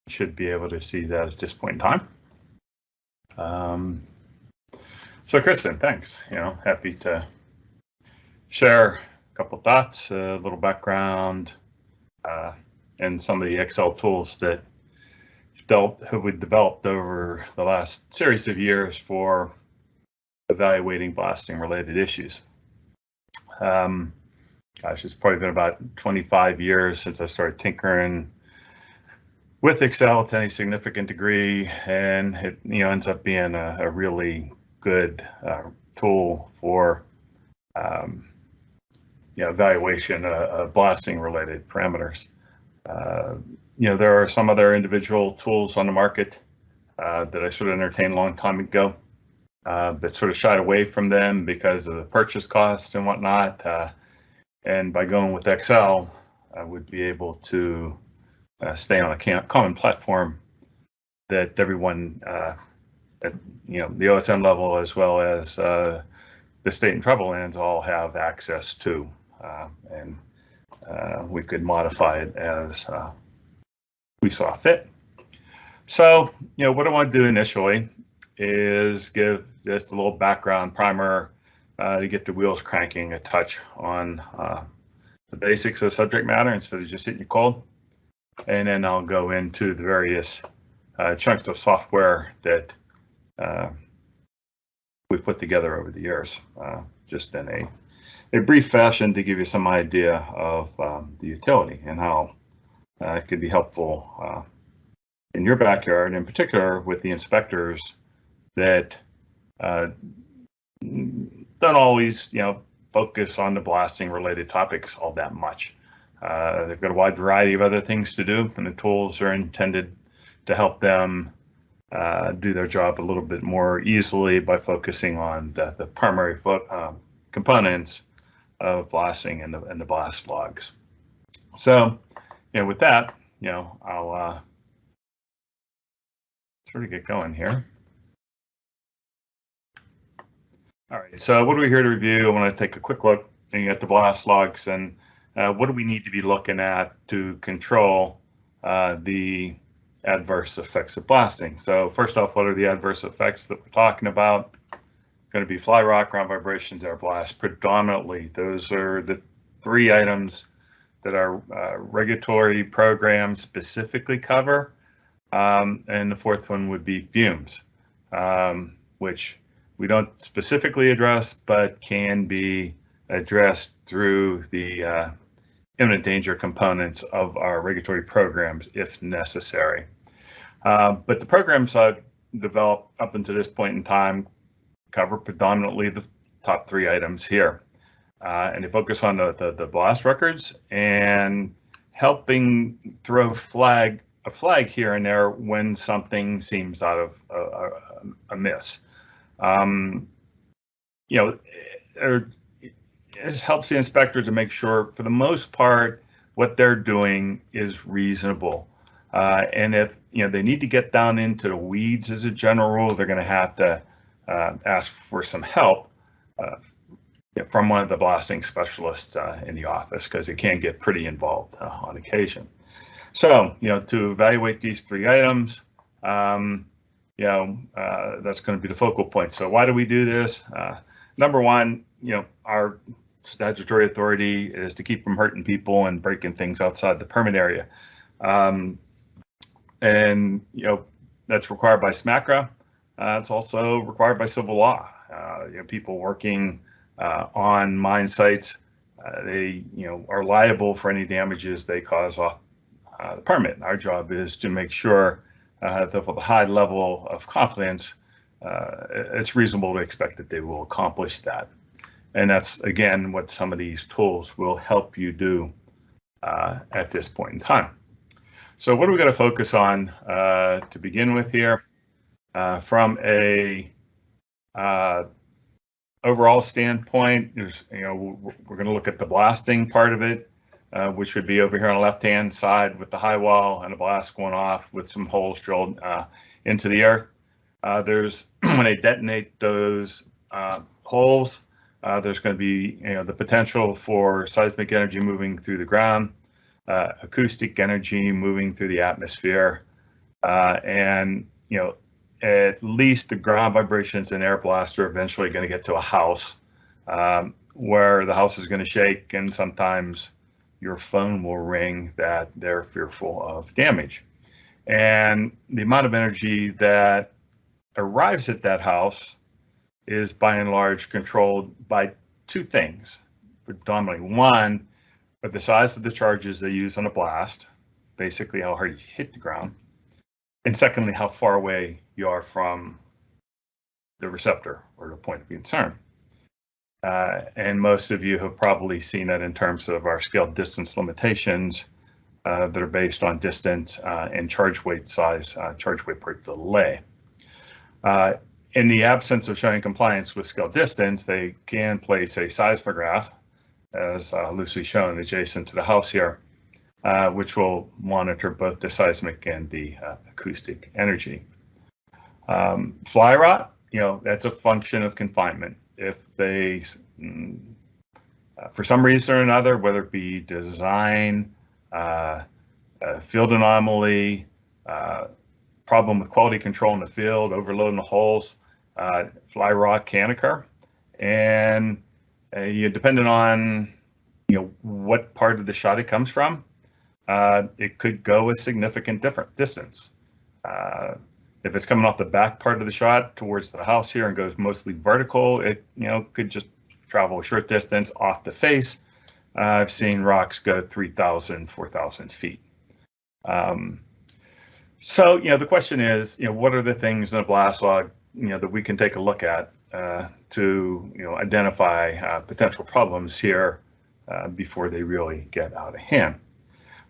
should be able to see that at this point in time. So Kristen, thanks. Happy to share a couple thoughts, a little background, and some of the Excel tools that we developed over the last series of years for evaluating blasting related issues. Gosh, it's probably been about 25 years since I started tinkering with Excel to any significant degree, and it ends up being a really good tool for evaluation of blasting related parameters. There are some other individual tools on the market that I sort of entertained a long time ago, but sort of shied away from them because of the purchase costs and whatnot. And by going with Excel, I would be able to stay on a common platform that everyone at the OSM level, as well as the state and tribal lands, all have access to, and we could modify it as we saw fit. So, what I want to do initially is give just a little background primer to get the wheels cranking a touch on the basics of subject matter instead of just hitting you cold. And then I'll go into the various chunks of software that we've put together over the years, just in a brief fashion to give you some idea of the utility and how it could be helpful in your backyard, in particular with the inspectors that don't always, focus on the blasting related topics all that much. They've got a wide variety of other things to do, and the tools are intended to help them do their job a little bit more easily by focusing on the primary components of blasting and the blast logs. So, with that, I'll sort of get going here. All right, so what are we here to review? I want to take a quick look at the blast logs and what do we need to be looking at to control the adverse effects of blasting. So first off, what are the adverse effects that we're talking about? Going to be fly rock, ground vibrations, air blast, predominantly. Those are the three items that our regulatory programs specifically cover. And the fourth one would be fumes, which we don't specifically address, but can be addressed through the imminent danger components of our regulatory programs if necessary. But the programs I've developed up until this point in time cover predominantly the top three items here. And they focus on the blast records and helping throw a flag here and there when something seems out of amiss. It helps the inspector to make sure, for the most part, what they're doing is reasonable. And if they need to get down into the weeds as a general rule, they're going to have to ask for some help from one of the blasting specialists in the office, because it can get pretty involved on occasion. So, to evaluate these three items, that's going to be the focal point. So why do we do this? Number one, our statutory authority is to keep from hurting people and breaking things outside the permit area. And that's required by SMACRA. It's also required by civil law. People working on mine sites, they are liable for any damages they cause off the permit. Our job is to make sure that with a high level of confidence, it's reasonable to expect that they will accomplish that. And that's, again, what some of these tools will help you do at this point in time. So what are we going to focus on to begin with here? From a overall standpoint, we're going to look at the blasting part of it, which would be over here on the left-hand side with the high wall and a blast going off with some holes drilled into the earth. When they detonate those holes, there's going to be the potential for seismic energy moving through the ground, acoustic energy moving through the atmosphere, and at least the ground vibrations and air blast are eventually going to get to a house, where the house is going to shake, and sometimes your phone will ring that they're fearful of damage. And the amount of energy that arrives at that house is by and large controlled by two things, predominantly. One, the size of the charges they use on a blast, basically how hard you hit the ground. And secondly, how far away you are from the receptor or the point of concern. And most of you have probably seen that in terms of our scale distance limitations that are based on distance and charge weight size, charge weight per delay. In the absence of showing compliance with scale distance, they can place a seismograph, as loosely shown adjacent to the house here, which will monitor both the seismic and the acoustic energy. Fly rot, that's a function of confinement. If they, for some reason or another, whether it be design, field anomaly, problem with quality control in the field, overloading the holes, fly rot can occur. And depending on what part of the shot it comes from, it could go a significant different distance. If it's coming off the back part of the shot towards the house here and goes mostly vertical, it could just travel a short distance off the face. I've seen rocks go 3,000, 4,000 feet. So the question is, what are the things in a blast log that we can take a look at to identify potential problems here before they really get out of hand.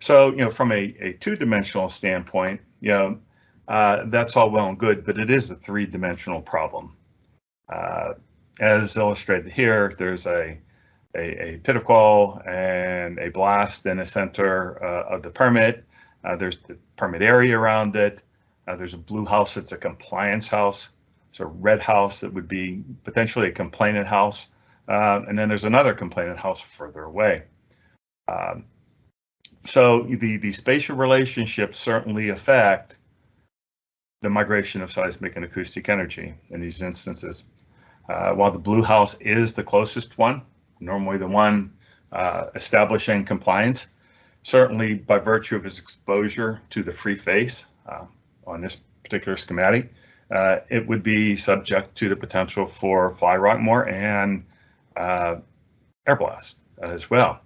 So from a two-dimensional standpoint, that's all well and good, but it is a three-dimensional problem. As illustrated here, there's a pit of coal and a blast in the center of the permit. There's the permit area around it. There's a blue house that's a compliance house. There's a red house that would be potentially a complainant house. And then there's another complainant house further away. So the spatial relationships certainly affect the migration of seismic and acoustic energy in these instances. While the blue house is the closest one, normally the one establishing compliance, certainly by virtue of its exposure to the free face on this particular schematic, it would be subject to the potential for fly rot more and air blast as well.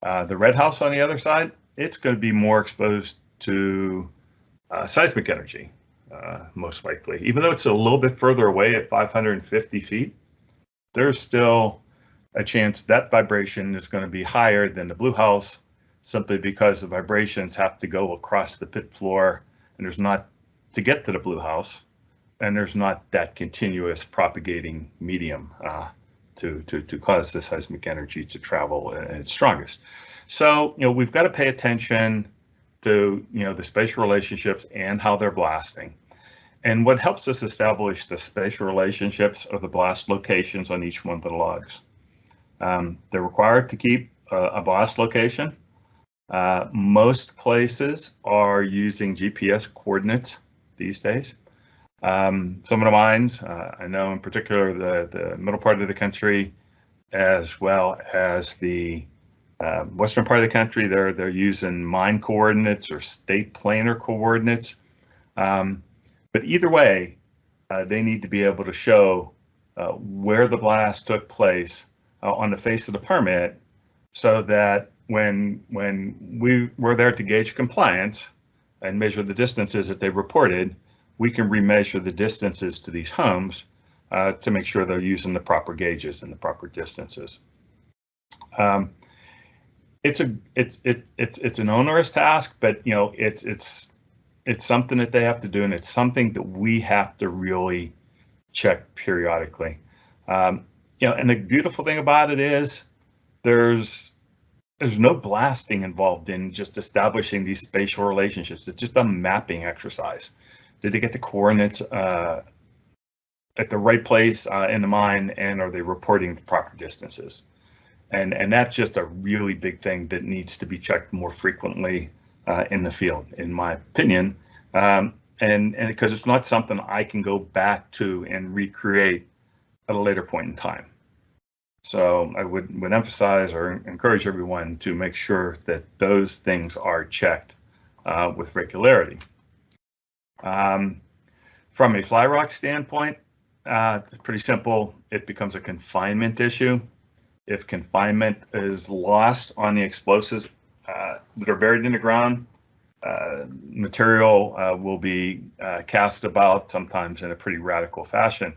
The red house on the other side, it's going to be more exposed to seismic energy, most likely. Even though it's a little bit further away at 550 feet, there's still a chance that vibration is going to be higher than the blue house, simply because the vibrations have to go across the pit floor, and there's not, to get to the blue house, and there's not that continuous propagating medium to cause the seismic energy to travel at its strongest. So, we've got to pay attention to, the spatial relationships and how they're blasting. And what helps us establish the spatial relationships are the blast locations on each one of the logs. They're required to keep a blast location. Most places are using GPS coordinates these days. Some of the mines, I know in particular the middle part of the country, as well as the western part of the country, they're using mine coordinates or state planar coordinates. But either way, they need to be able to show where the blast took place on the face of the permit, so that when we were there to gauge compliance and measure the distances that they reported, we can remeasure the distances to these homes to make sure they're using the proper gauges and the proper distances. It's an onerous task, but it's something that they have to do, and it's something that we have to really check periodically. And the beautiful thing about it is there's no blasting involved in just establishing these spatial relationships. It's just a mapping exercise. Did they get the coordinates at the right place in the mine, and are they reporting the proper distances? And that's just a really big thing that needs to be checked more frequently in the field, in my opinion, and because it's not something I can go back to and recreate at a later point in time. So I would emphasize or encourage everyone to make sure that those things are checked with regularity. From a fly rock standpoint, it's pretty simple. It becomes a confinement issue. If confinement is lost on the explosives that are buried in the ground, material will be cast about, sometimes in a pretty radical fashion.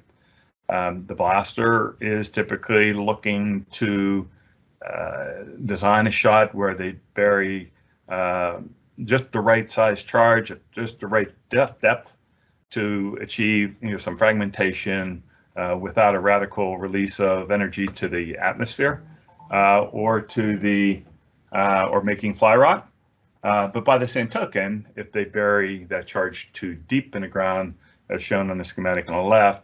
The blaster is typically looking to design a shot where they bury just the right size charge at just the right depth to achieve some fragmentation without a radical release of energy to the atmosphere or to the or making fly rot. But by the same token, if they bury that charge too deep in the ground, as shown on the schematic on the left,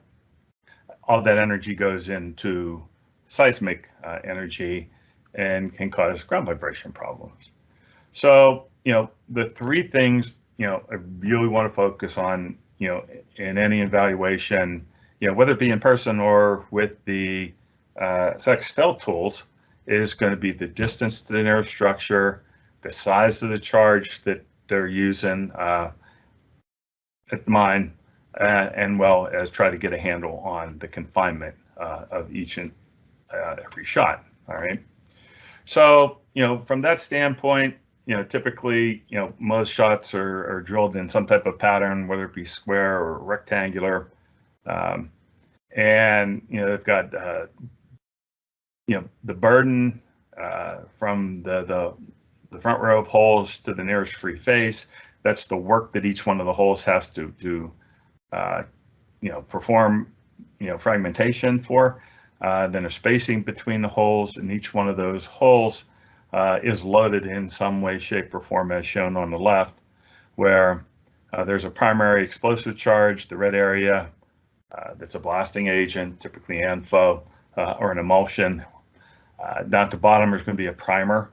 all that energy goes into seismic energy and can cause ground vibration problems. So, the three things, I really want to focus on, in any evaluation, whether it be in person or with the Excel tools, is going to be the distance to the nearest structure, the size of the charge that they're using at the mine, and well as try to get a handle on the confinement of each and every shot. All right. So, from that standpoint, typically, most shots are drilled in some type of pattern, whether it be square or rectangular. And, they've got, the burden from the front row of holes to the nearest free face. That's the work that each one of the holes has to perform, fragmentation for. Then a spacing between the holes, and each one of those holes is loaded in some way, shape, or form, as shown on the left, where there's a primary explosive charge, the red area, that's a blasting agent, typically ANFO, or an emulsion. Down at the bottom, there's going to be a primer,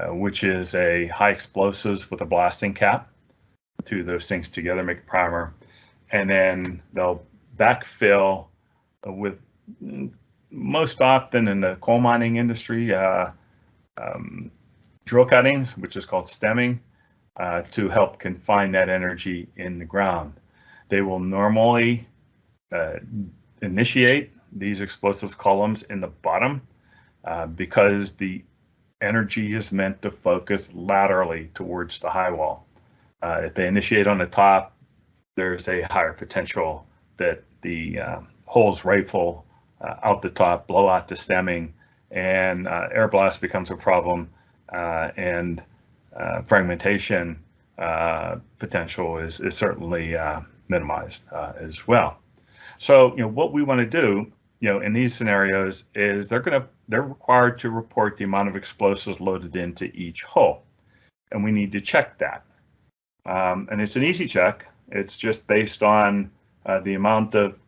which is a high explosives with a blasting cap. Two of those things together make a primer. And then they'll backfill with, most often in the coal mining industry, drill cuttings, which is called stemming, to help confine that energy in the ground. They will normally initiate these explosive columns in the bottom because the energy is meant to focus laterally towards the high wall. If they initiate on the top, there's a higher potential that the holes rifle out the top, blow out the stemming, and air blast becomes a problem, and fragmentation potential is certainly minimized as well. So, what we want to do, in these scenarios is they're required to report the amount of explosives loaded into each hole, and we need to check that. And it's an easy check. It's just based on the amount of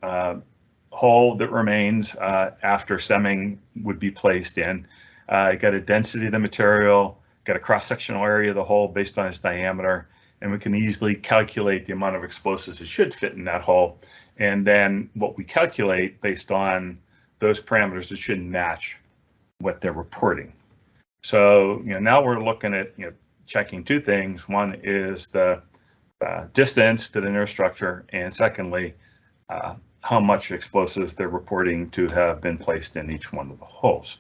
hole that remains after stemming would be placed in. Got a density of the material, got a cross-sectional area of the hole based on its diameter, and we can easily calculate the amount of explosives that should fit in that hole. And then what we calculate based on those parameters, it should match what they're reporting. So, now we're looking at, checking two things. One is the distance to the nearest structure, and secondly, how much explosives they're reporting to have been placed in each one of the holes.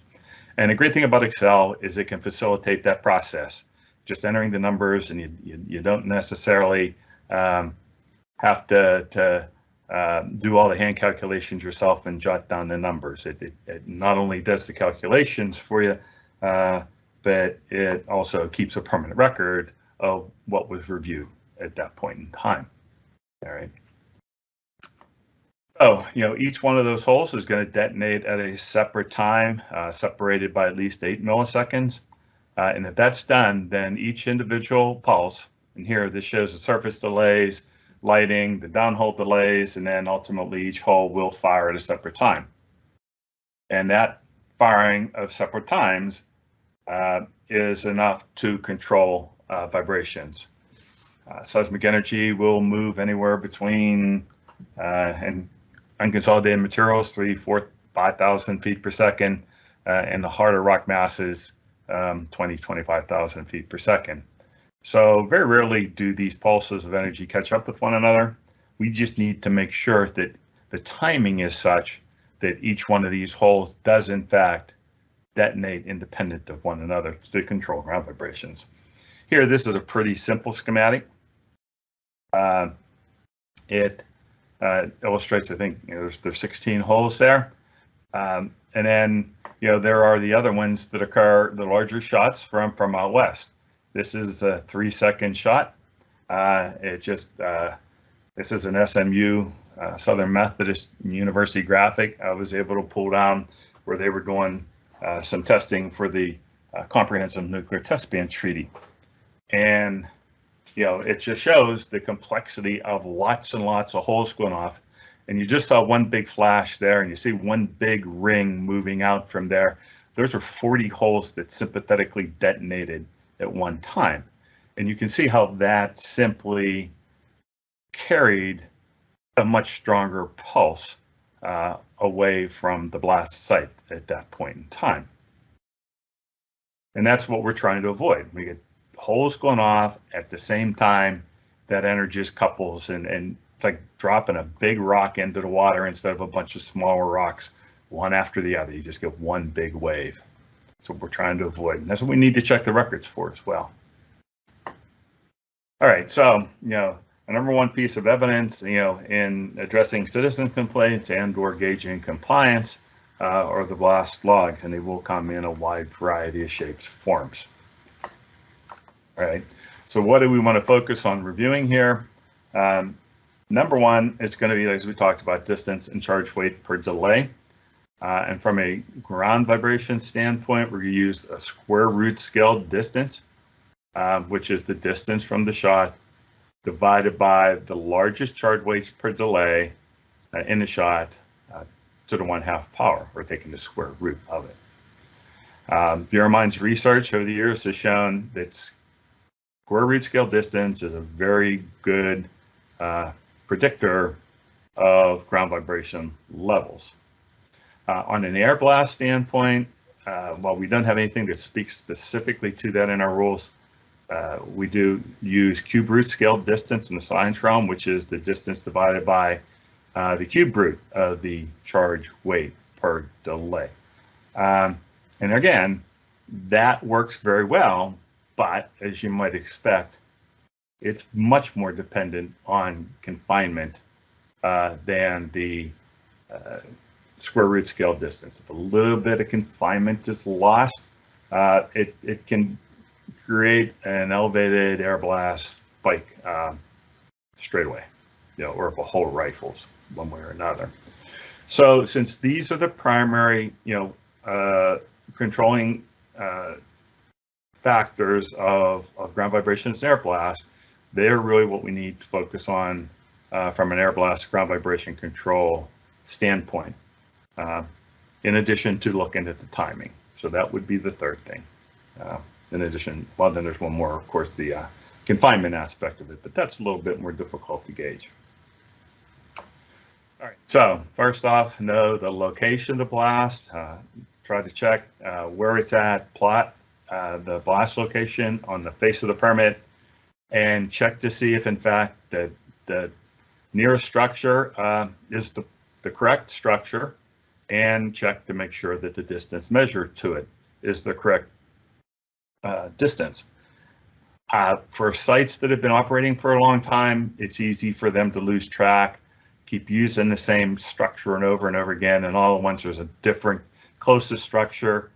And the great thing about Excel is it can facilitate that process. Just entering the numbers, and you don't necessarily have to do all the hand calculations yourself and jot down the numbers. It not only does the calculations for you, but it also keeps a permanent record of what was reviewed at that point in time. All right. So, each one of those holes is going to detonate at a separate time, separated by at least 8 milliseconds. And if that's done, then each individual pulse, and here this shows the surface delays, lighting, the downhole delays, and then ultimately each hole will fire at a separate time. And that firing of separate times is enough to control vibrations. Seismic energy will move anywhere between, and unconsolidated materials, 3, 4, 5,000 feet per second, and the harder rock masses, 20, 25,000 feet per second. So very rarely do these pulses of energy catch up with one another. We just need to make sure that the timing is such that each one of these holes does in fact detonate independent of one another to control ground vibrations. Here, this is a pretty simple schematic. It illustrates, I think, there's 16 holes there. And then, there are the other ones that occur, the larger shots from out west. This is a 3-second shot. This is an SMU, Southern Methodist University graphic I was able to pull down where they were doing some testing for the Comprehensive Nuclear Test Ban Treaty. And, it just shows the complexity of lots and lots of holes going off. And you just saw one big flash there, and you see one big ring moving out from there. Those are 40 holes that sympathetically detonated at one time. And you can see how that simply carried a much stronger pulse away from the blast site at that point in time. And that's what we're trying to avoid. We get holes going off at the same time that energy couples, and it's like dropping a big rock into the water instead of a bunch of smaller rocks, one after the other. You just get one big wave. That's what we're trying to avoid. And that's what we need to check the records for as well. All right, so, a number one piece of evidence, in addressing citizen complaints and/or gauging compliance are the blast logs, and they will come in a wide variety of shapes, forms. All right, so what do we want to focus on reviewing here? Number one is going to be, as we talked about, distance and charge weight per delay. And from a ground vibration standpoint, we're going to use a square root scale distance, which is the distance from the shot divided by the largest charge weight per delay in the shot to the 1/2 power. We're taking the square root of it. Bureau's research over the years has shown that square root scale distance is a very good predictor of ground vibration levels. On an air blast standpoint, while we don't have anything that speaks specifically to that in our rules, we do use cube root scale distance in the science realm, which is the distance divided by the cube root of the charge weight per delay. And again, that works very well, but as you might expect, it's much more dependent on confinement than the square root scale distance. If a little bit of confinement is lost, it can create an elevated air blast spike straight away, or if a whole rifles one way or another. So since these are the primary, controlling factors of ground vibrations and air blast, they're really what we need to focus on from an air blast ground vibration control standpoint, in addition to looking at the timing. So that would be the third thing. In addition, well, then there's one more, of course, the confinement aspect of it, but that's a little bit more difficult to gauge. All right, so first off, know the location of the blast. Try to check where it's at, plot the blast location on the face of the permit, and check to see if, in fact, the nearest structure is the correct structure, and check to make sure that the distance measured to it is the correct distance. For sites that have been operating for a long time, it's easy for them to lose track, keep using the same structure and over again, and all at once there's a different closest structure.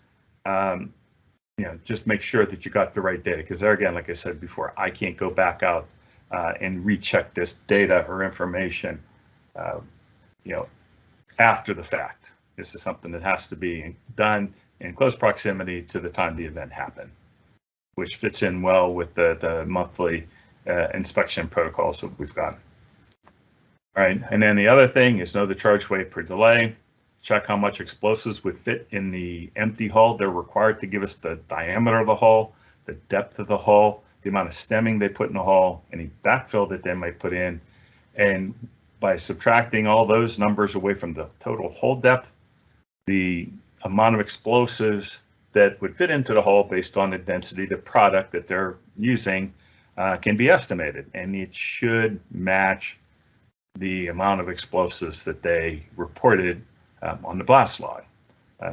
Just make sure that you got the right data, because there again, like I said before, I can't go back out and recheck this data or information, after the fact. This is something that has to be done in close proximity to the time the event happened, which fits in well with the monthly inspection protocols that we've got. All right, and then the other thing is know the charge weight per delay. Check how much explosives would fit in the empty hull. They're required to give us the diameter of the hull, the depth of the hull, the amount of stemming they put in the hole, any backfill that they might put in, and by subtracting all those numbers away from the total hole depth, the amount of explosives that would fit into the hole based on the density, the product that they're using, can be estimated, and it should match the amount of explosives that they reported on the blast log.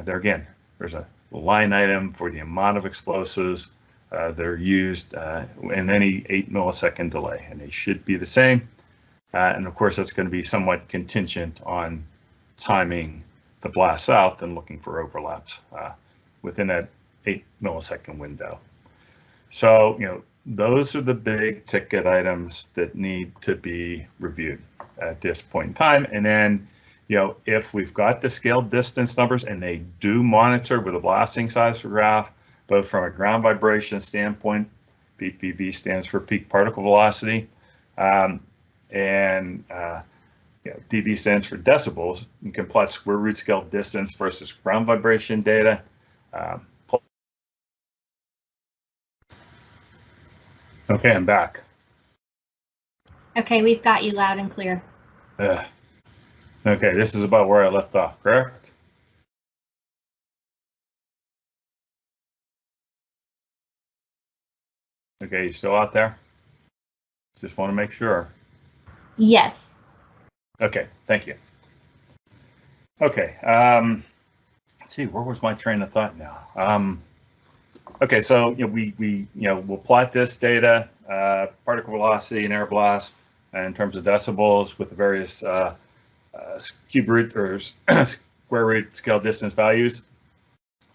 There again, there's a line item for the amount of explosives that are used in any 8 millisecond delay, and they should be the same. And of course, that's going to be somewhat contingent on timing the blasts out and looking for overlaps within that 8 millisecond window. So, those are the big ticket items that need to be reviewed at this point in time. And then, if we've got the scaled distance numbers and they do monitor with a blasting seismograph, both from a ground vibration standpoint, PPV stands for peak particle velocity, and dB stands for decibels. You can plot square root scale distance versus ground vibration data. Okay, I'm back. Okay, we've got you loud and clear. Okay, this is about where I left off, correct? Okay, you still out there? Just want to make sure. Yes. Okay, thank you. Okay, let's see, where was my train of thought now? Okay, so we'll plot this data, particle velocity and air blast, in terms of decibels with the various cube root or square root scale distance values,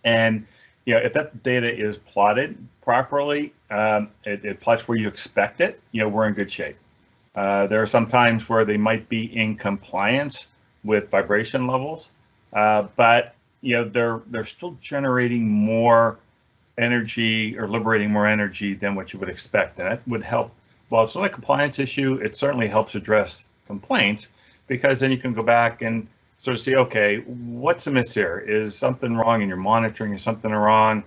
and if that data is plotted properly, it plots where you expect it. We're in good shape. There are some times where they might be in compliance with vibration levels, but they're still generating more energy or liberating more energy than what you would expect. And that would help. While it's not a compliance issue, it certainly helps address complaints, because then you can go back and sort of see, okay, what's amiss here? Is something wrong in your monitoring? Is something wrong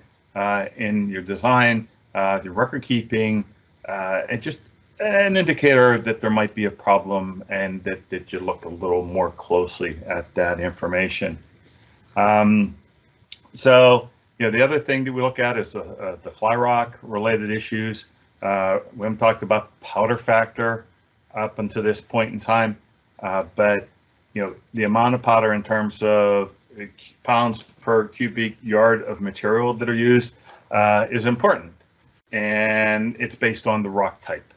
in your design, your record keeping, and just an indicator that there might be a problem, and that you look a little more closely at that information. So, the other thing that we look at is the fly rock related issues. We haven't talked about powder factor up until this point in time, but the amount of powder in terms of pounds per cubic yard of material that are used is important, and it's based on the rock type.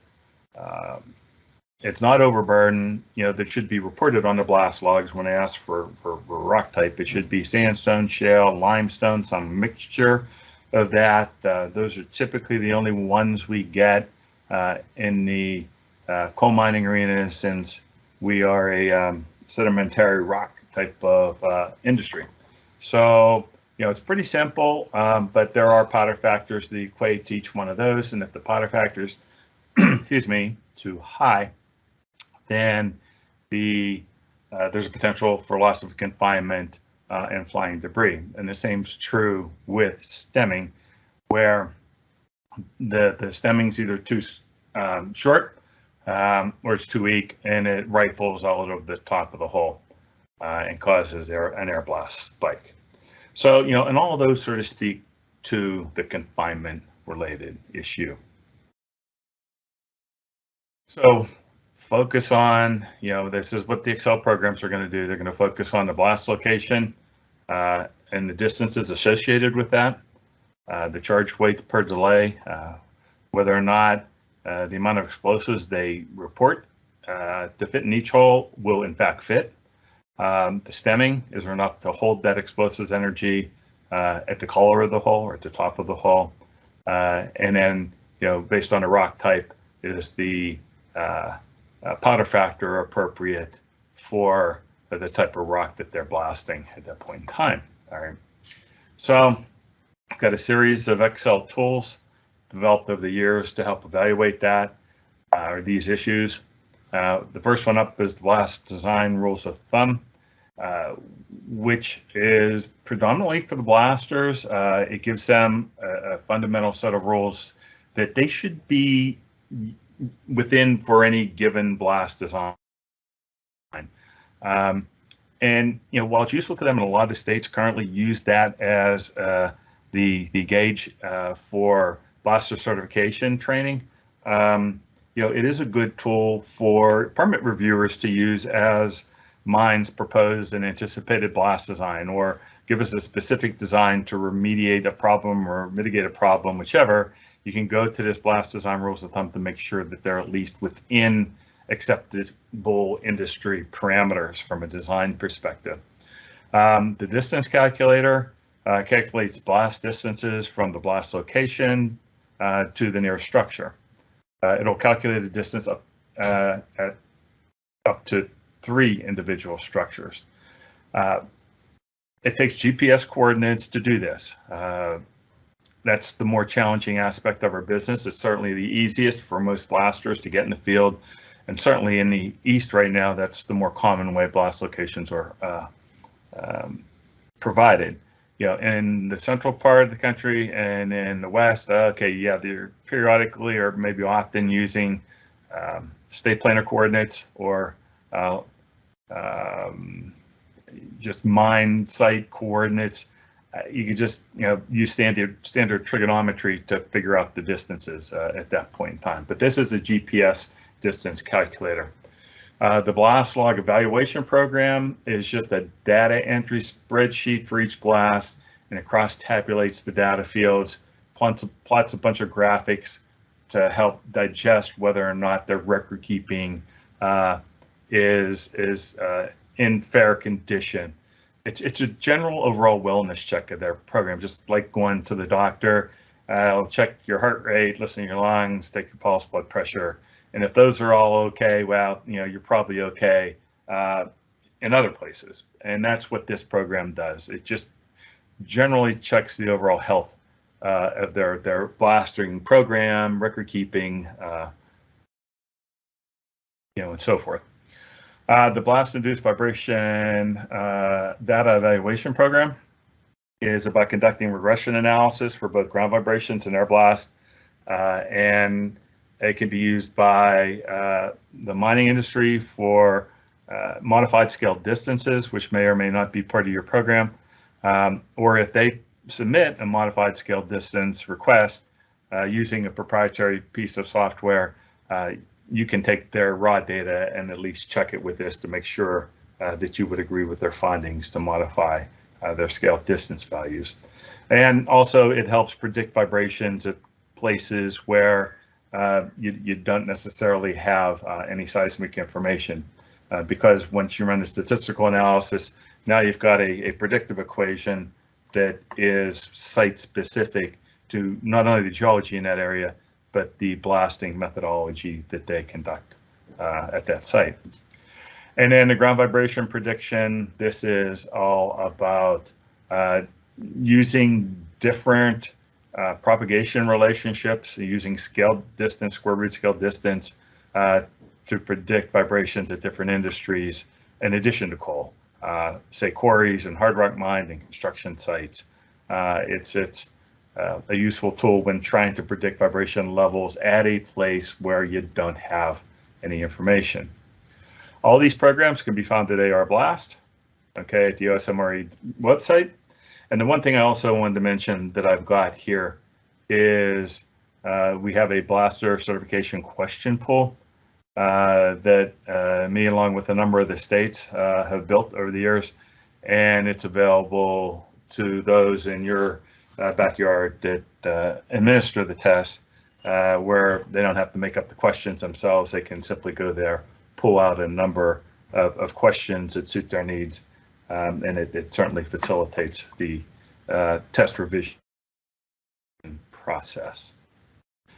It's not overburden. That should be reported on the blast logs when they ask for rock type. It should be sandstone, shale, limestone, some mixture of that. Those are typically the only ones we get in the coal mining arena, since we are a sedimentary rock type of industry. So, it's pretty simple, but there are powder factors that equate to each one of those. And if the powder factors, excuse me, too high, then there's a potential for loss of confinement and flying debris. And the same is true with stemming, where the stemming's either too short or it's too weak, and it rifles out of the top of the hole and causes an air blast spike. So, and all of those sort of speak to the confinement related issue. So focus on, this is what the Excel programs are going to do. They're going to focus on the blast location and the distances associated with that, the charge weight per delay, whether or not the amount of explosives they report to fit in each hole will in fact fit. The stemming, is there enough to hold that explosives energy at the collar of the hole or at the top of the hole? And then, based on the rock type, is the powder factor appropriate for the type of rock that they're blasting at that point in time? All right. So I've got a series of Excel tools developed over the years to help evaluate that, or these issues. The first one up is the blast design rules of thumb, which is predominantly for the blasters. It gives them a fundamental set of rules that they should be within for any given blast design. And while it's useful to them, and a lot of the states currently use that as the gauge for blaster certification training, it is a good tool for permit reviewers to use as mines propose an anticipated blast design, or give us a specific design to remediate a problem or mitigate a problem, whichever. You can go to this blast design rules of thumb to make sure that they're at least within acceptable industry parameters from a design perspective. The distance calculator calculates blast distances from the blast location to the nearest structure. It'll calculate the distance up to 3 individual structures. It takes GPS coordinates to do this. That's the more challenging aspect of our business. It's certainly the easiest for most blasters to get in the field, and certainly in the East right now, that's the more common way blast locations are provided. In the central part of the country and in the West, they're periodically or maybe often using state planar coordinates or just mine site coordinates. You can just use standard trigonometry to figure out the distances at that point in time. But this is a GPS distance calculator. The blast log evaluation program is just a data entry spreadsheet for each blast, and it cross-tabulates the data fields, plots a bunch of graphics to help digest whether or not their record keeping is in fair condition. It's a general overall wellness check of their program, just like going to the doctor. I'll check your heart rate, listen to your lungs, take your pulse, blood pressure. And if those are all okay, well, you're probably okay in other places. And that's what this program does. It just generally checks the overall health of their blasting program, record keeping, and so forth. The blast-induced vibration data evaluation program is about conducting regression analysis for both ground vibrations and air blast, and it can be used by the mining industry for modified scale distances, which may or may not be part of your program, or if they submit a modified scale distance request using a proprietary piece of software, you can take their raw data and at least check it with this to make sure that you would agree with their findings to modify their scale distance values. And also it helps predict vibrations at places where you don't necessarily have any seismic information, because once you run the statistical analysis, now you've got a predictive equation that is site specific to not only the geology in that area, but the blasting methodology that they conduct at that site. And then the ground vibration prediction, this is all about using different propagation relationships, using scale distance, square root scale distance, to predict vibrations at different industries in addition to coal, say quarries and hard rock mine and construction sites. It's a useful tool when trying to predict vibration levels at a place where you don't have any information. All these programs can be found at AR Blast, okay, at the OSMRE website. And the one thing I also wanted to mention that I've got here is we have a blaster certification question pool that me, along with a number of the states, have built over the years, and it's available to those in your backyard that administer the test, where they don't have to make up the questions themselves. They can simply go there, pull out a number of questions that suit their needs, and it certainly facilitates the test revision process.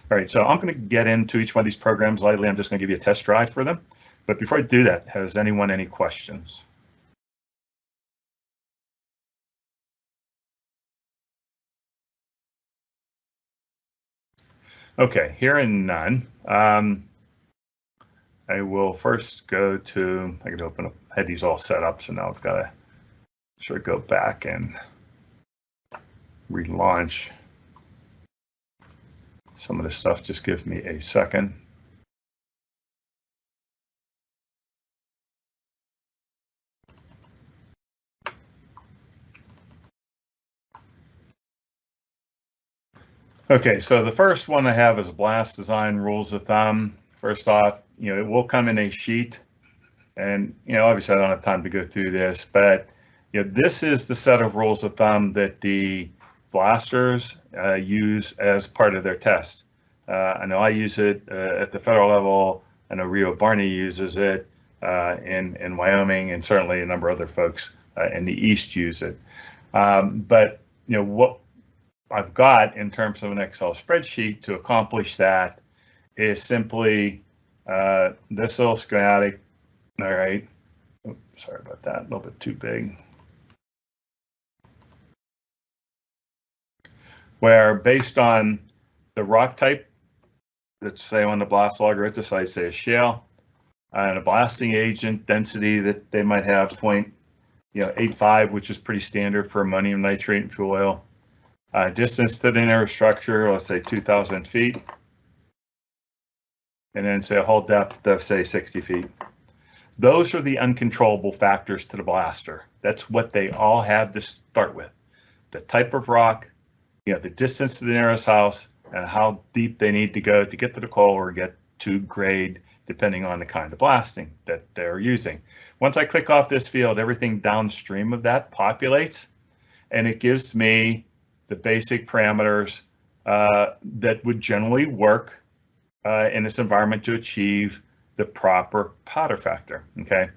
All right, so I'm going to get into each one of these programs lightly. I'm just going to give you a test drive for them. But before I do that, has anyone any questions? Okay, hearing none, I will first go to, I can open up, I had these all set up, so now I've got to sort of go back and relaunch some of this stuff. Just give me a second. Okay, so the first one I have is blast design rules of thumb. First off, it will come in a sheet, and obviously I don't have time to go through this, but this is the set of rules of thumb that the blasters use as part of their test. I know I use it at the federal level. I know Rio Barney uses it in Wyoming, and certainly a number of other folks in the East use it. But what I've got in terms of an Excel spreadsheet to accomplish that is simply this little schematic. All right. Oops, sorry about that, a little bit too big. Where based on the rock type, let's say on the blast log or at the site, say a shale, and a blasting agent density that they might have 0.85, which is pretty standard for ammonium nitrate and fuel oil. Distance to the inner structure, let's say 2,000 feet. And then say a hole depth of say 60 feet. Those are the uncontrollable factors to the blaster. That's what they all have to start with. The type of rock, the distance to the nearest house, and how deep they need to go to get to the coal or get to grade, depending on the kind of blasting that they're using. Once I click off this field, everything downstream of that populates, and it gives me the basic parameters that would generally work in this environment to achieve the proper powder factor. Okay,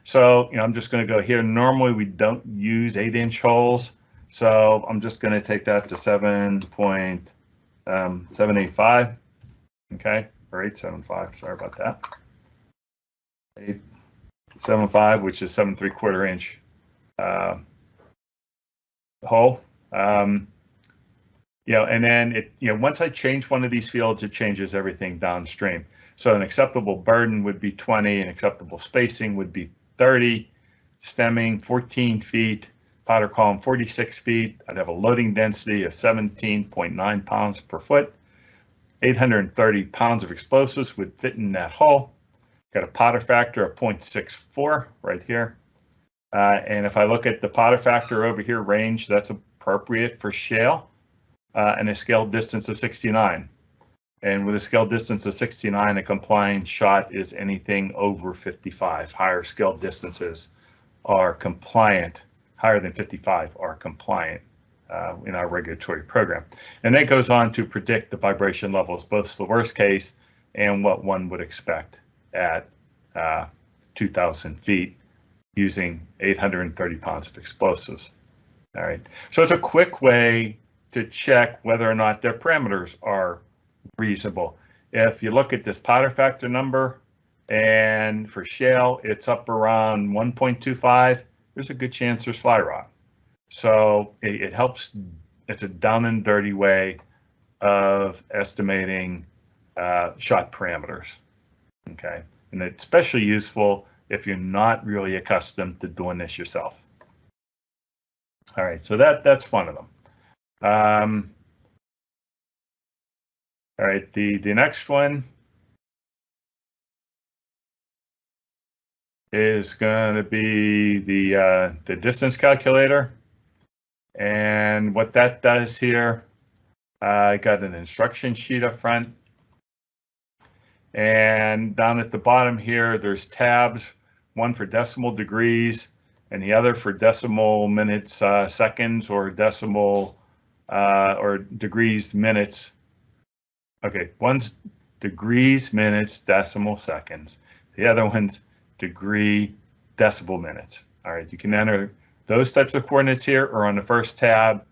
so I'm just going to go here. Normally we don't use 8-inch holes, so I'm just going to take that to 7.785. Okay, or 875. Sorry about that. 875, which is 7 3/4 inch hole. And then once I change one of these fields, it changes everything downstream. So an acceptable burden would be 20, and acceptable spacing would be 30, stemming 14 feet, powder column 46 feet. I'd have a loading density of 17.9 pounds per foot. 830 pounds of explosives would fit in that hole. Got a powder factor of 0.64 right here. And if I look at the powder factor over here, range, that's appropriate for shale. And a scale distance of 69. And with a scale distance of 69, a compliant shot is anything over 55. Higher scale distances are compliant. Higher than 55 are compliant in our regulatory program. And that goes on to predict the vibration levels, both the worst case and what one would expect at 2,000 feet using 830 pounds of explosives. All right, so it's a quick way to check whether or not their parameters are reasonable. If you look at this powder factor number, and for shale, it's up around 1.25, there's a good chance there's fly rot. So it helps, it's a down and dirty way of estimating shot parameters, okay? And it's especially useful if you're not really accustomed to doing this yourself. All right, so that's one of them. All right, the next one is going to be the distance calculator, and what that does here, I got an instruction sheet up front, and down at the bottom here, there's tabs, one for decimal degrees and the other for decimal minutes, seconds, or decimal or degrees, minutes. Okay, one's degrees, minutes, decimal, seconds. The other one's degree, decibel, minutes. All right, you can enter those types of coordinates here, or on the first tab,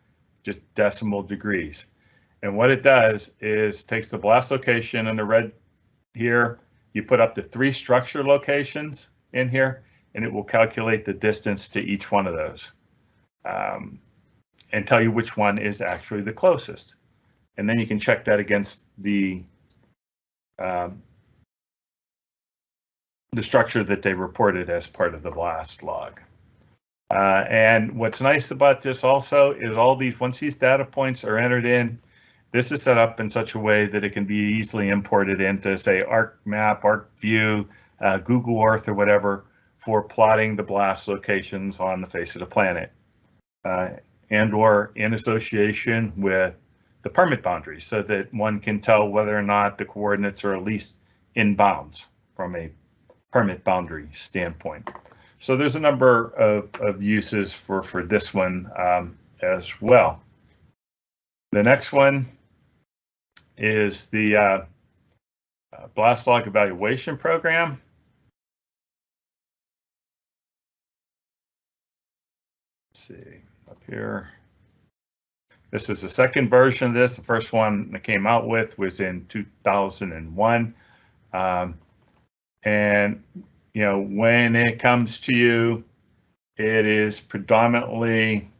just decimal degrees. And what it does is takes the blast location in the red here, you put up to 3 structure locations in here, and it will calculate the distance to each one of those. And tell you which one is actually the closest. And then you can check that against the structure that they reported as part of the blast log. And what's nice about this also is all these, once these data points are entered in, This is set up in such a way that it can be easily imported into, say, ArcMap, ArcView, Google Earth, or whatever, for plotting the blast locations on the face of the planet, and or in association with the permit boundaries, so that one can tell whether or not the coordinates are at least in bounds from a permit boundary standpoint. So there's a number of uses for this one as well. The next one is the blast log evaluation program. Let's see up here. This is the second version of this. The first one that came out with was in 2001. And when it comes to you, it is predominantly,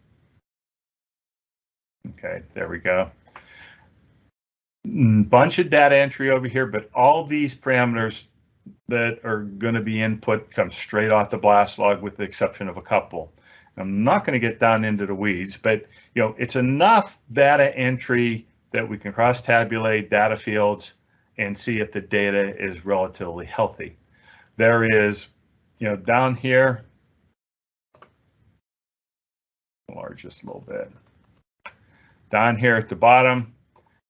okay, there we go. Bunch of data entry over here, but all these parameters that are going to be input come straight off the blast log, with the exception of a couple. I'm not going to get down into the weeds, but it's enough data entry that we can cross-tabulate data fields and see if the data is relatively healthy. There is, down here, enlarge this a little bit. Down here at the bottom,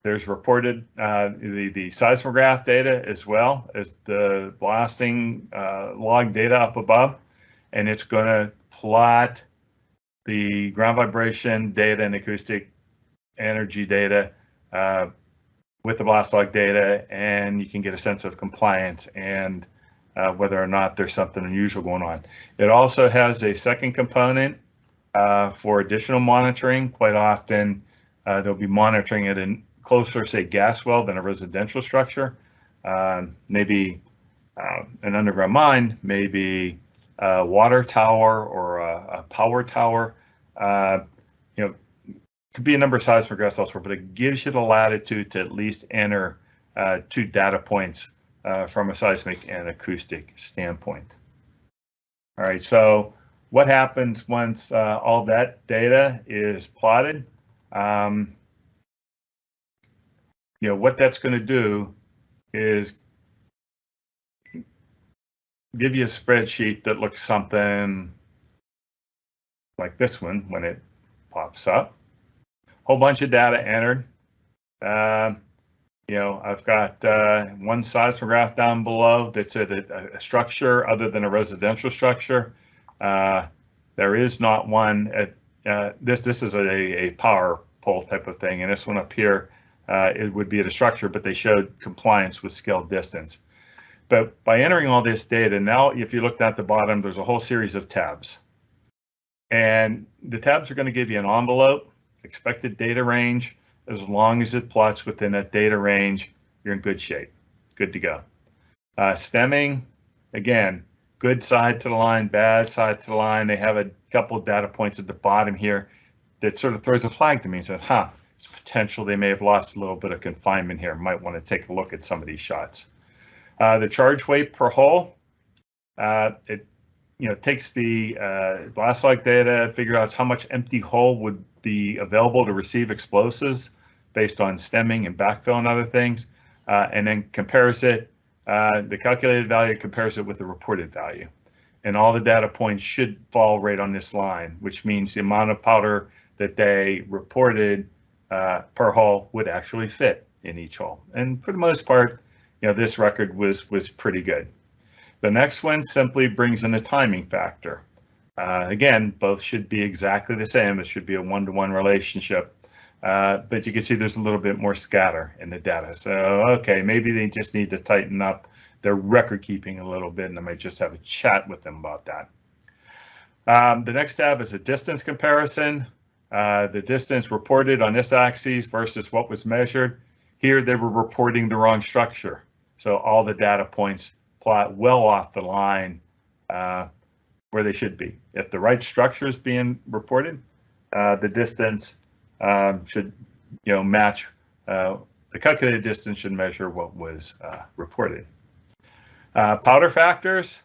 there's reported the seismograph data as well as the blasting log data up above, and it's going to plot the ground vibration data and acoustic energy data with the blast log data, and you can get a sense of compliance and whether or not there's something unusual going on. It also has a second component for additional monitoring. Quite often, they'll be monitoring it in closer, say, gas well than a residential structure. Maybe an underground mine, maybe a water tower or a power tower. Could be a number of seismographs elsewhere, but it gives you the latitude to at least enter 2 data points from a seismic and acoustic standpoint. All right, so what happens once all that data is plotted? What that's going to do is give you a spreadsheet that looks something like this one when it pops up. Whole bunch of data entered. I've got one seismograph down below that's at a structure other than a residential structure. There is not one at this is a power pole type of thing, and this one up here, it would be at a structure, but they showed compliance with scaled distance. But by entering all this data, now if you looked at the bottom, there's a whole series of tabs. And the tabs are going to give you an envelope, expected data range. As long as it plots within that data range, you're in good shape, good to go. Stemming, again, good side to the line, bad side to the line. They have a couple of data points at the bottom here that sort of throws a flag to me and says, it's potential they may have lost a little bit of confinement here. Might want to take a look at some of these shots. The charge weight per hole, it takes the blast log data, figure out how much empty hole would be available to receive explosives based on stemming and backfill and other things, and then compares it, the calculated value compares it with the reported value. And all the data points should fall right on this line, which means the amount of powder that they reported per hole would actually fit in each hole. And for the most part, this record was pretty good. The next one simply brings in a timing factor. Again, both should be exactly the same. It should be a one-to-one relationship, but you can see there's a little bit more scatter in the data. So, okay, maybe they just need to tighten up their record keeping a little bit, and I might just have a chat with them about that. The next tab is a distance comparison. The distance reported on this axis versus what was measured. Here, they were reporting the wrong structure. So all the data points plot well off the line where they should be. If the right structure is being reported, the distance should match, the calculated distance should measure what was reported. Powder factors,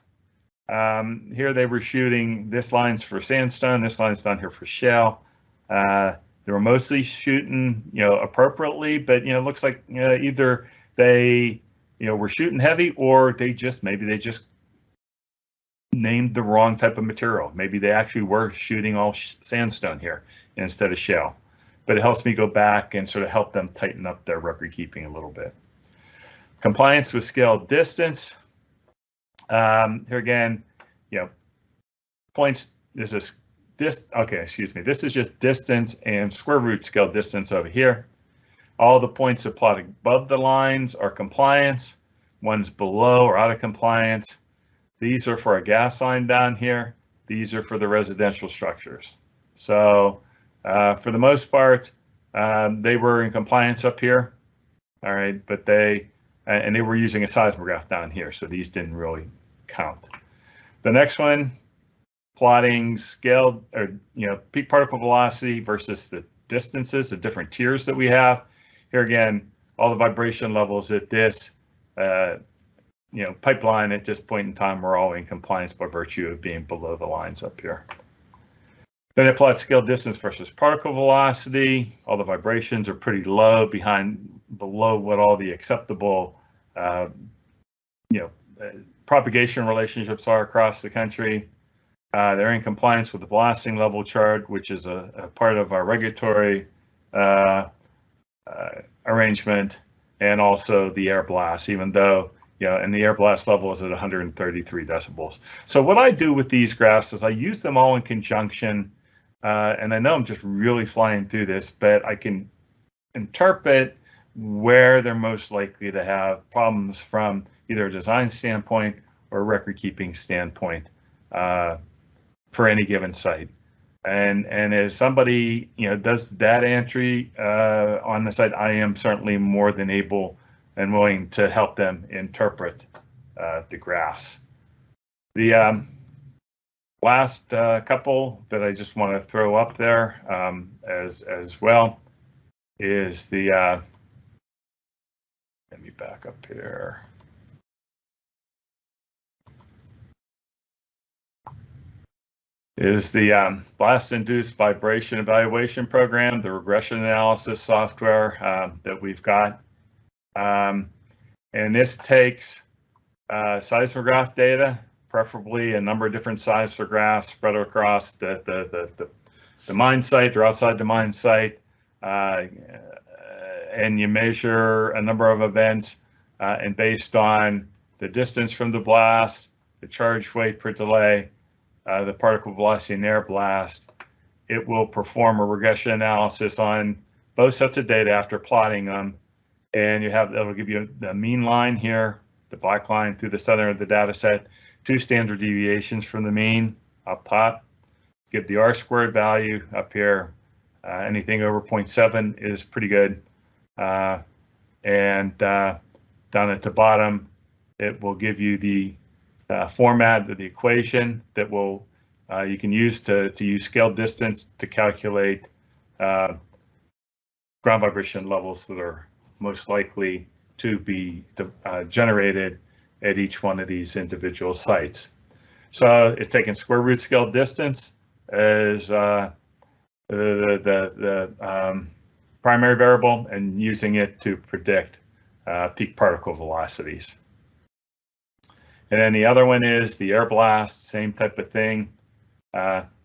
here they were shooting, this line's for sandstone, this line's down here for shale. The They were mostly shooting, appropriately, but, it looks like either they, were shooting heavy, or maybe they just named the wrong type of material. Maybe they actually were shooting all sandstone here instead of shale. But it helps me go back and sort of help them tighten up their record keeping a little bit. Compliance with scale distance. Here again, points. This is this is just distance and square root scale distance over here. All the points that plotted above the lines are compliance. Ones below are out of compliance. These are for a gas line down here. These are for the residential structures. So for the most part, they were in compliance up here. All right, but they were using a seismograph down here, so these didn't really count. The next one, plotting scale or peak particle velocity versus the distances, the different tiers that we have. Here again, all the vibration levels at this pipeline at this point in time are all in compliance by virtue of being below the lines up here. Then I plot scale distance versus particle velocity. All the vibrations are pretty low, below what all the acceptable propagation relationships are across the country. They're in compliance with the blasting level chart, which is a part of our regulatory arrangement, and also the air blast, even though, and the air blast level is at 133 decibels. So what I do with these graphs is I use them all in conjunction, and I know I'm just really flying through this, but I can interpret where they're most likely to have problems from either a design standpoint or a record keeping standpoint for any given site. And as somebody does the data entry on the site, I am certainly more than able and willing to help them interpret the graphs. The last couple that I just want to throw up there as well is the let me back up here. Is the blast-induced vibration evaluation program, the regression analysis software that we've got. And this takes seismograph data, preferably a number of different seismographs spread across the mine site or outside the mine site, and you measure a number of events, and based on the distance from the blast, the charge weight per delay, the particle velocity and air blast, it will perform a regression analysis on both sets of data after plotting them. And it'll give you the mean line here, the black line through the center of the data set, 2 standard deviations from the mean up top, give the R-squared value up here. Anything over 0.7 is pretty good. And down at the bottom, it will give you the format of the equation that will you can use to use scale distance to calculate ground vibration levels that are most likely to be generated at each one of these individual sites. So it's taking square root scale distance as the primary variable and using it to predict peak particle velocities. And then the other one is the air blast, same type of thing.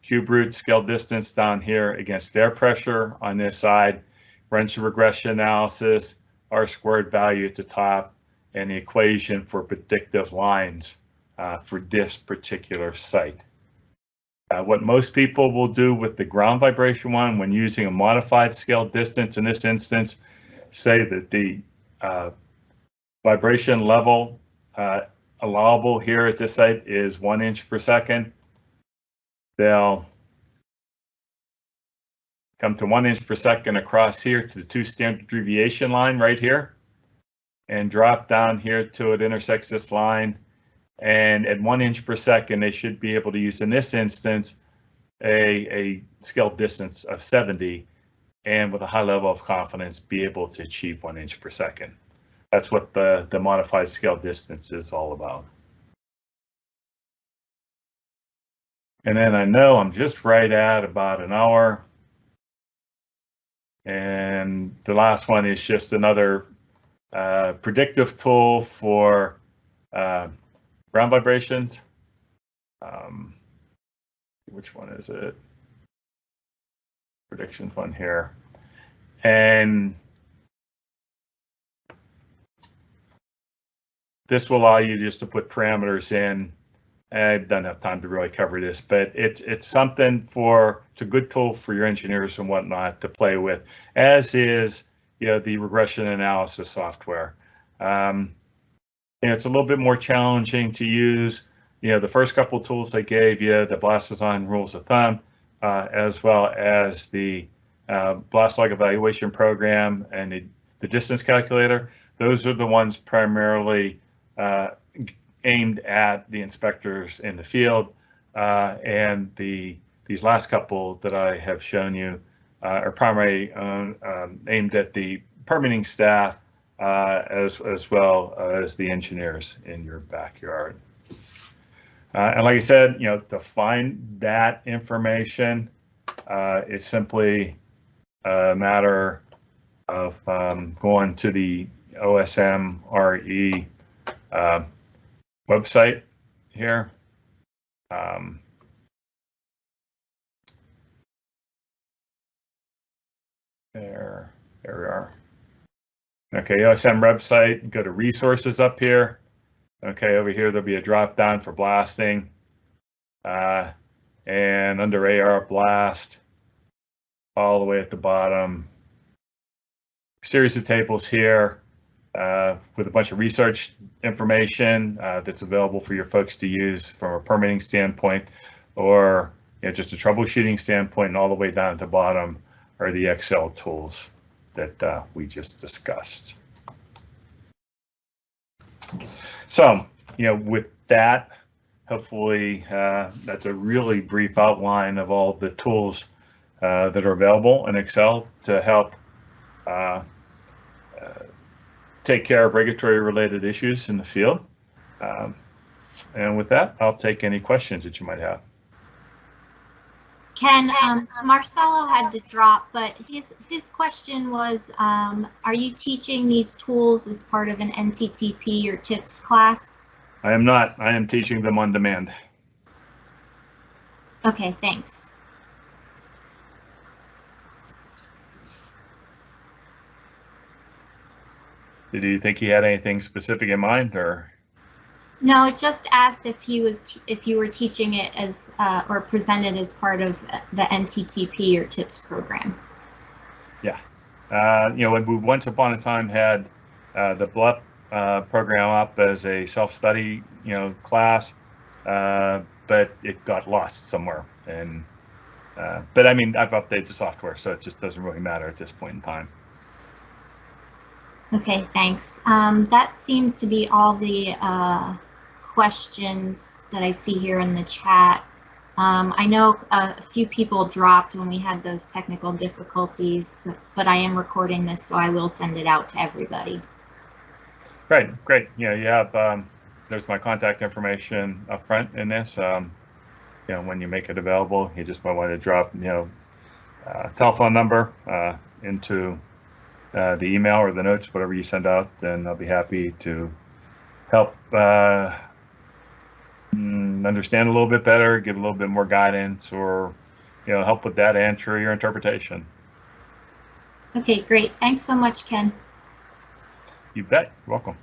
Cube root scale distance down here against air pressure on this side, runs the regression analysis, R-squared value at the top, and the equation for predictive lines for this particular site. What most people will do with the ground vibration one when using a modified scale distance in this instance, say that the vibration level allowable here at this site is 1 inch per second. They'll come to 1 inch per second across here to the 2 standard deviation line right here, and drop down here till it intersects this line. And at 1 inch per second, they should be able to use, in this instance, a scale distance of 70, and with a high level of confidence, be able to achieve 1 inch per second. That's what the modified scale distance is all about. And then I know I'm just right at about an hour. And the last one is just another predictive tool for ground vibrations. Which one is it? Predictions one here. And this will allow you just to put parameters in. I don't have time to really cover this, but it's something it's a good tool for your engineers and whatnot to play with, as is the regression analysis software. It's a little bit more challenging to use. The first couple of tools I gave you, the blast design rules of thumb, as well as the blast log evaluation program and the distance calculator. Those are the ones primarily aimed at the inspectors in the field, and these last couple that I have shown you are primarily aimed at the permitting staff as well as the engineers in your backyard. And like I said, to find that information, it's simply a matter of going to the OSM RE website here. There we are. Okay, OSM website, go to resources up here. Okay, over here there'll be a drop down for blasting, and under AR blast, all the way at the bottom, series of tables here with a bunch of research information that's available for your folks to use from a permitting standpoint, or just a troubleshooting standpoint, and all the way down at the bottom are the Excel tools that we just discussed. So, with that, hopefully that's a really brief outline of all the tools that are available in Excel to help take care of regulatory related issues in the field. And with that, I'll take any questions that you might have. Ken, Marcelo had to drop, but his question was, are you teaching these tools as part of an NTTP or TIPS class? I am not. I am teaching them on demand. Okay, thanks. Did you think he had anything specific in mind, or? No, it just asked if you were teaching it as or presented as part of the NTTP or TIPS program. Yeah, when we once upon a time had the BLEP program up as a self-study class, but it got lost somewhere. And but I mean, I've updated the software, so it just doesn't really matter at this point in time. Okay, thanks. That seems to be all the questions that I see here in the chat. I know a few people dropped when we had those technical difficulties, but I am recording this, so I will send it out to everybody. Great. You have there's my contact information up front in this. When you make it available, you just might want to drop telephone number into the email or the notes, whatever you send out, and I'll be happy to help understand a little bit better, give a little bit more guidance, or help with that answer your interpretation. Okay, great. Thanks so much, Ken. You bet. You're welcome.